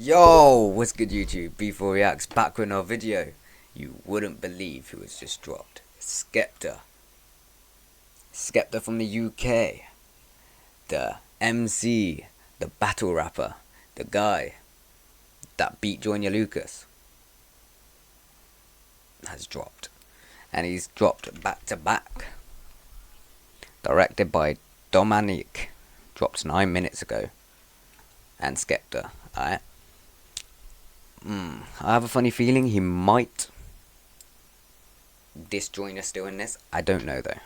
Yo, what's good YouTube? B4 Reacts back with another video. You wouldn't believe who was just dropped. Skepta. Skepta from the UK. The MC, the battle rapper, the guy that beat JOYNER Lucas has dropped. And he's dropped back to back. Directed by Dominic. Dropped 9 minutes ago. And Skepta, alright? I have a funny feeling he might diss JOYNER still in this. I don't know though,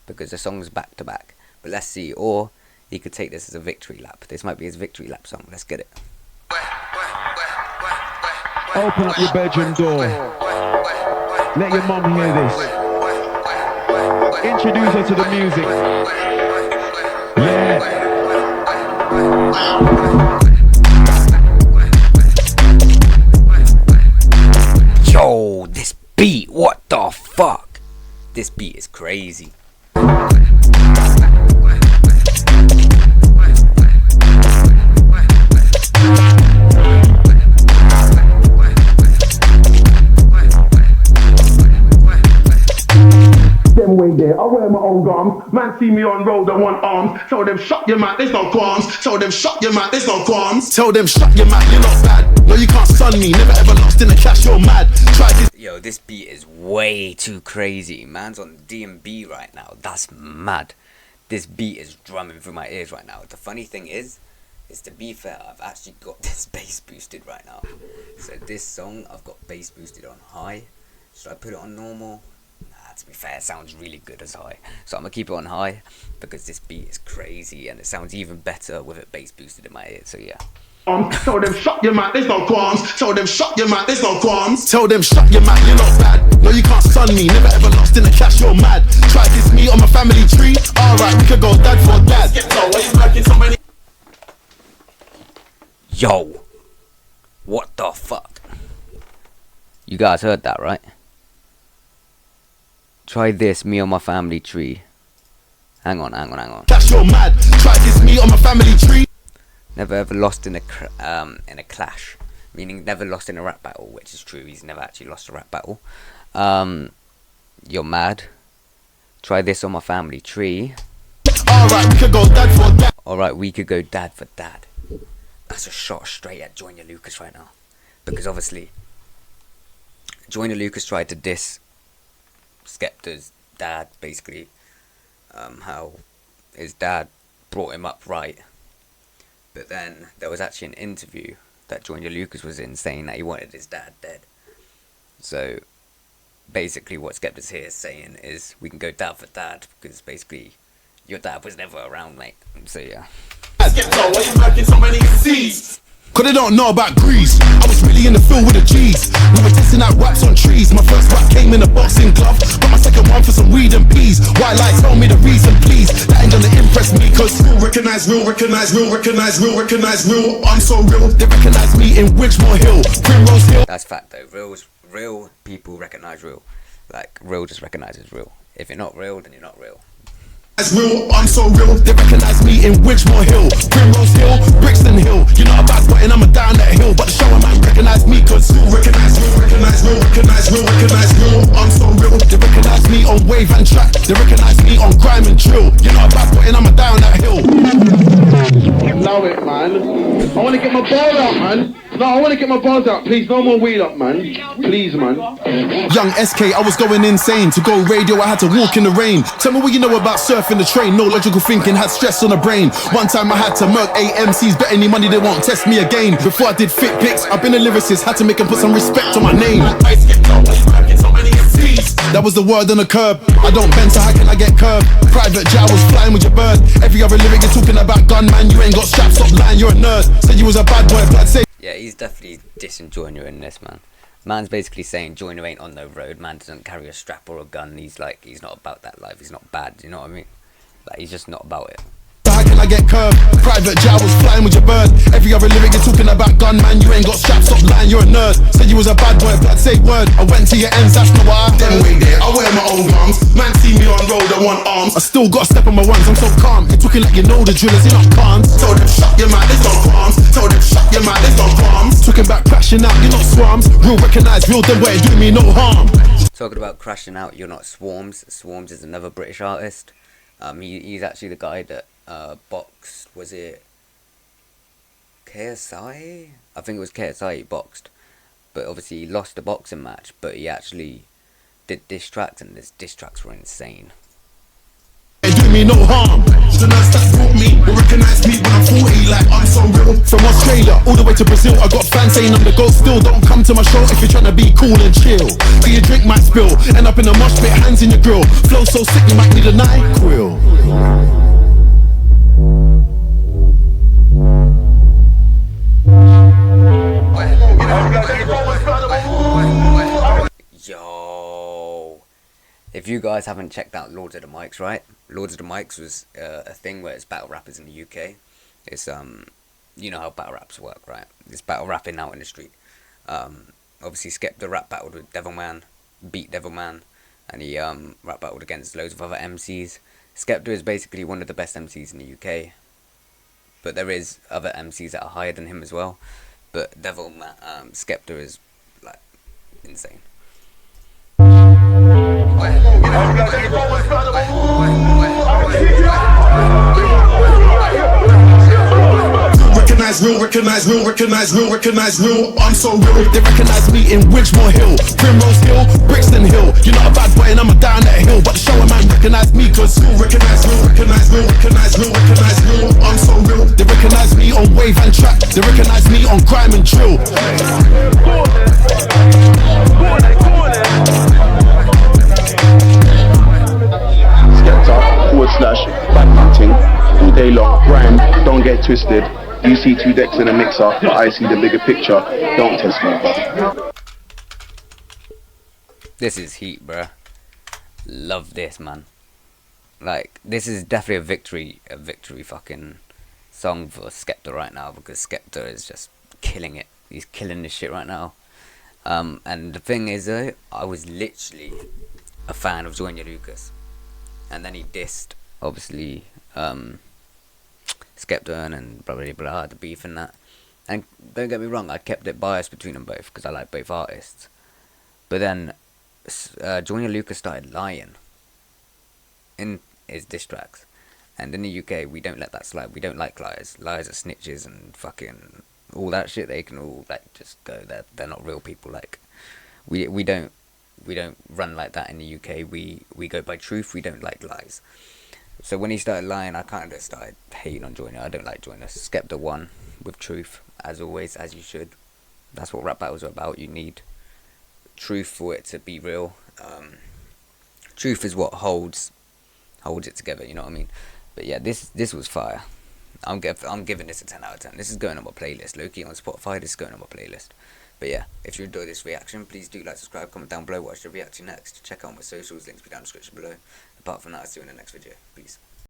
because the song's back to back. But let's see. Or he could take this as a victory lap. This might be his victory lap song. Let's get it. Open up your bedroom door. Let your mum hear this. Introduce her to the music. Yeah. Yo, this beat, what the fuck? This beat is crazy. Them way there, I wear my own garms. Man see me on road, I want arms. Tell them shut your mouth, there's no qualms. Tell them shut your mouth, there's no qualms. Tell them shut your mouth, you're not bad. No, you can't sun me, never ever lost in the cash, you're mad. Try this. Yo, this beat is way too crazy. Man's on D&B right now. That's mad. This beat is drumming through my ears right now. The funny thing is to be fair, I've actually got this bass boosted right now. So this song, I've got bass boosted on high. Should I put it on normal? Nah, to be fair, it sounds really good as high. So I'm going to keep it on high because this beat is crazy and it sounds even better with it bass boosted in my ears. So yeah. Tell them shut your mouth, there's no qualms. Tell them shut your mouth, there's no qualms. Tell them shut your mouth, you're not bad. No, you can't sun me, never ever lost in the cash, you're mad. Try this me on my family tree. Alright, we could go dad for dad. Skepta, why you working so many? Yo, what the fuck? You guys heard that, right? Try this, me on my family tree. Hang on. Cash, you're mad. Try this me on my family tree. Never ever lost in a clash, meaning never lost in a rap battle, which is true. He's never actually lost a rap battle. You're mad. Try this on my family tree. Alright, we could go dad for dad. Alright, we could go dad for dad. That's a shot straight at JOYNER Lucas right now, because obviously JOYNER Lucas tried to diss Skepta's dad, basically. How his dad brought him up right. But then there was actually an interview that JOYNER Lucas was in saying that he wanted his dad dead. So basically what Skepta's here saying is we can go dad for dad because basically your dad was never around, mate. So yeah. Skepta, why you working so many C's? Cause they don't know about grease. I was really in the field with the G's. We were testing out raps on trees. My first rap came in a boxing glove, but my second one for some weed and peas. White lights tell me the reason, please. That ain't gonna impress me, cause real recognize real, recognize real, recognize real, recognize real. I'm so real, they recognize me in Widgemore Hill, Primrose Hill. That's fact though. Real people recognize real. Like real just recognizes real. If you're not real, then you're not real. As real, I'm so real, they recognize me in Widgemore Hill, Primrose Hill, Brixton Hill. You're not a bad boy and I'm a down that hill, but the shower man recognize me cause real, recognize real, recognize real, recognize real, recognize real. I'm so real, they recognize me on wave and track, they recognize me on grime and drill. You're not a bad boy and I'm a down that hill. Allow it, man. I wanna get my balls out, man. No, I wanna get my balls out, please. No more weed up, man. Please, man. Young SK, I was going insane. To go radio, I had to walk in the rain. Tell me what you know about surfing the train. No logical thinking, had stress on the brain. One time I had to murk AMCs, bet any money they won't test me again. Before I did fit pics, I've been a lyricist, had to make them put some respect on my name. That was the word on the curb. I don't bend, so how can I get curved? Private jet, I was flying with your bird. Every other lyric you're talking about gun, man. You ain't got straps, stop lying, you're a nerd. Said you was a bad boy, blood say. Yeah, he's definitely dissing JOYNER in this, man. Man's basically saying JOYNER ain't on no road. Man doesn't carry a strap or a gun. He's not about that life. He's not bad. You know what I mean? Like, he's just not about it. How can I get curved? Private jet, I was flying with your bird. Every other lyric you're talking about gun, man. You ain't got straps, stop lying, you're a nerd. Said you was a bad boy, blood say word. I went to your ends, that's not what I did. Them way there, I wear my own guns. Man see me on road, I man want arms. I still got a step on my ones, I'm so calm. You're talking like you know the drillers, you're not calm. Tell them shut your mouth, there's no qualms. Tell them shut your mouth, there's no qualms. Talking about crashing out, you're not swarms. Real recognize real, then boy, do me no harm. Talking about crashing out, you're not Swarms. Swarms is another British artist. He's actually the guy that boxed, was it KSI? I think it was KSI he boxed. But obviously he lost the boxing match, but he actually did diss tracks, and his diss tracks were insane. Do me no harm. The nurse that brought me will recognize me when I'm 40, like I'm so real. From Australia all the way to Brazil, I got fans saying I'm the GOAT still. Don't come to my show if you're trying to be cool and chill. Get your drink might spill, end up in a mosh pit, hands in your grill. Flow so sick you might need a NyQuil. Yo, if you guys haven't checked out Lords of the Mics, right? Lords of the Mics was a thing where it's battle rappers in the UK. It's you know how battle raps work, right? It's battle rapping out in the street. Obviously Skepta rap battled with Devilman, beat Devilman, and he rap battled against loads of other MCs. Skepta is basically one of the best MCs in the UK, but there is other MCs that are higher than him as well. But Devilman, Skepta is like insane. Recognize real, recognize real, recognize real, recognize real. I'm so real. They recognize me in Widgemore Hill, Primrose Hill, Brixton Hill. You're not a bad boy and I'm a down that hill, but the shower man recognize me cause real, recognize real, recognize real, recognize real, recognize real. I'm so real. They recognize me on wave and track. They recognize me on grime and drill. Skepta/backbeating all day long. Grime, don't get twisted. You see two decks in a mixer, but I see the bigger picture. Don't test me. This is heat, bruh. Love this, man. Like, this is definitely a victory fucking song for Skepta right now, because Skepta is just killing it. He's killing this shit right now. And the thing is, I was literally a fan of JOYNER Lucas, and then he dissed, obviously, Skepta and blah blah blah, the beef and that. And don't get me wrong, I kept it biased between them both because I like both artists. But then JOYNER Lucas started lying in his diss tracks, and in the UK we don't let that slide. We don't like liars. Liars are snitches and fucking all that shit. They can all like just go. They're not real people. Like we don't run like that in the UK. We go by truth. We don't like lies. So when he started lying, I kind of started hating on JOYNER. I don't like JOYNER. Skepta won with truth, as always, as you should. That's what rap battles are about. You need truth for it to be real. Truth is what holds it together. You know what I mean? But yeah, this was fire. I'm giving this a 10 out of 10. This is going on my playlist. Low-key on Spotify. This is going on my playlist. But yeah, if you enjoyed this reaction, please do like, subscribe, comment down below, watch the reaction next. Check out my socials, links be down in the description below. Apart from that, I'll see you in the next video. Peace.